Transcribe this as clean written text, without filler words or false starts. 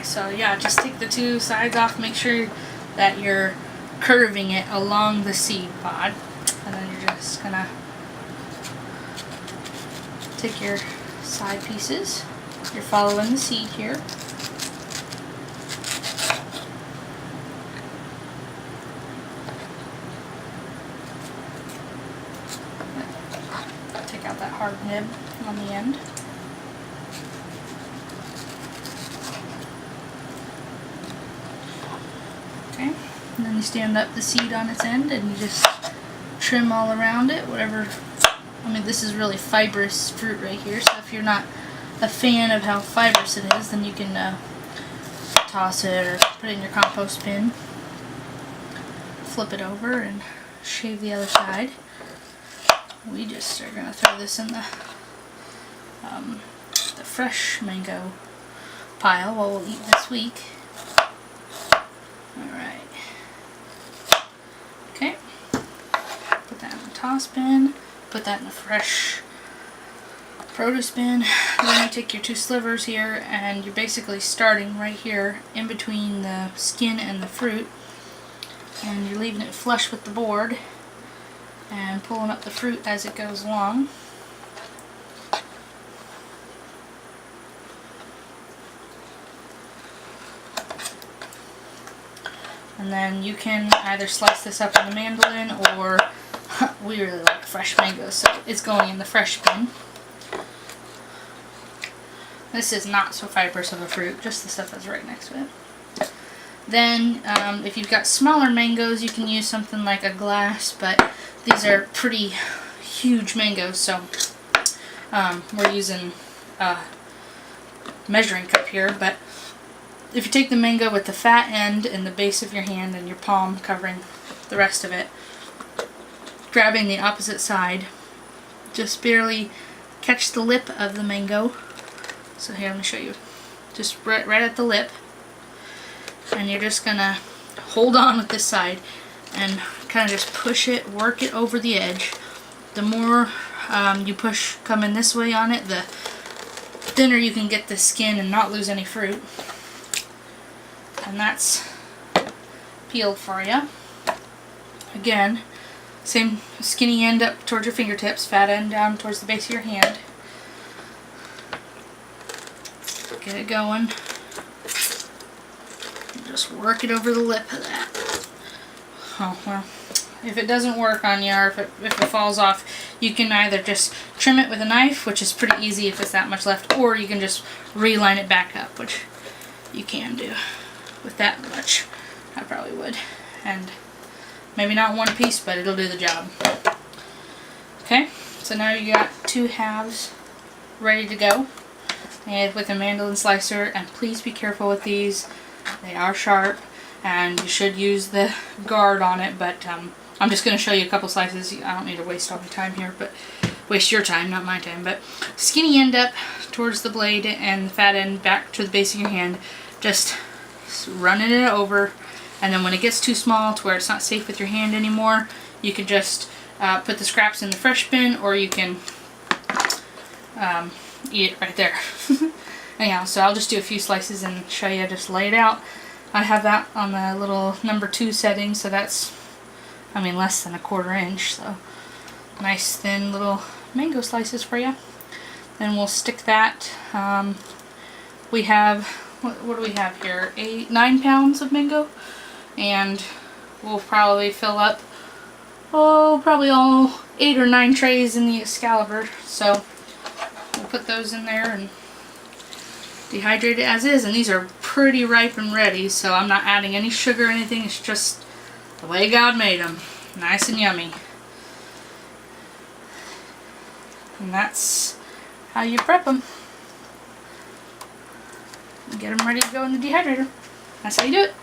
so yeah, just take the two sides off. Make sure that you're curving it along the seed pod. And then you're just gonna take your side pieces. You're following the seed here. Take out that hard nib on the end. Okay, and then you stand up the seed on its end and you just trim all around it, whatever. I mean, this is really fibrous fruit right here, so if you're not a fan of how fibrous it is, then you can toss it or put it in your compost bin. Flip it over and shave the other side. We just are going to throw this in the fresh mango pile what we'll eat this week. Alright. Okay. Put that in the toss bin. Put that in the fresh produce bin. Then you take your two slivers here and you're basically starting right here in between the skin and the fruit. And you're leaving it flush with the board and pulling up the fruit as it goes along. And then you can either slice this up in the mandolin, or we really like fresh mangoes, so it's going in the fresh bin. This is not so fibrous of a fruit, just the stuff that's right next to it. Then, if you've got smaller mangoes, you can use something like a glass, but these are pretty huge mangoes, so we're using a measuring cup here. But if you take the mango with the fat end and the base of your hand and your palm covering the rest of it, grabbing the opposite side, just barely catch the lip of the mango. So here, let me show you. Just right at the lip. And you're just going to hold on with this side and kind of just push it, work it over the edge. The more you push coming this way on it, the thinner you can get the skin and not lose any fruit. And that's peeled for you. Again, same skinny end up towards your fingertips, fat end down towards the base of your hand. Get it going. Just work it over the lip of that. Oh, well, if it doesn't work on you, or if it falls off, you can either just trim it with a knife, which is pretty easy if it's that much left, or you can just reline it back up, which you can do with that much. I probably would. And maybe not one piece, but it'll do the job. Okay, so now you got two halves ready to go, and with a mandolin slicer. And please be careful with these. They are sharp, and you should use the guard on it, but I'm just going to show you a couple slices. I don't need to waste all my time here, but waste your time, not my time. But skinny end up towards the blade and the fat end back to the base of your hand, just running it over. And then when it gets too small to where it's not safe with your hand anymore, you can just put the scraps in the fresh bin, or you can eat it right there. Anyhow, so I'll just do a few slices and show you, just lay it out. I have that on the little number 2 setting, so that's, I mean, less than a 1/4 inch, so nice thin little mango slices for you. Then we'll stick that. We have, what do we have here? 9 pounds of mango, and we'll probably fill up, probably all 8 or 9 trays in the Excalibur. So we'll put those in there and dehydrate it as is, and these are pretty ripe and ready, so I'm not adding any sugar or anything. It's just the way God made them, nice and yummy. And that's how you prep them. Get them ready to go in the dehydrator. That's how you do it.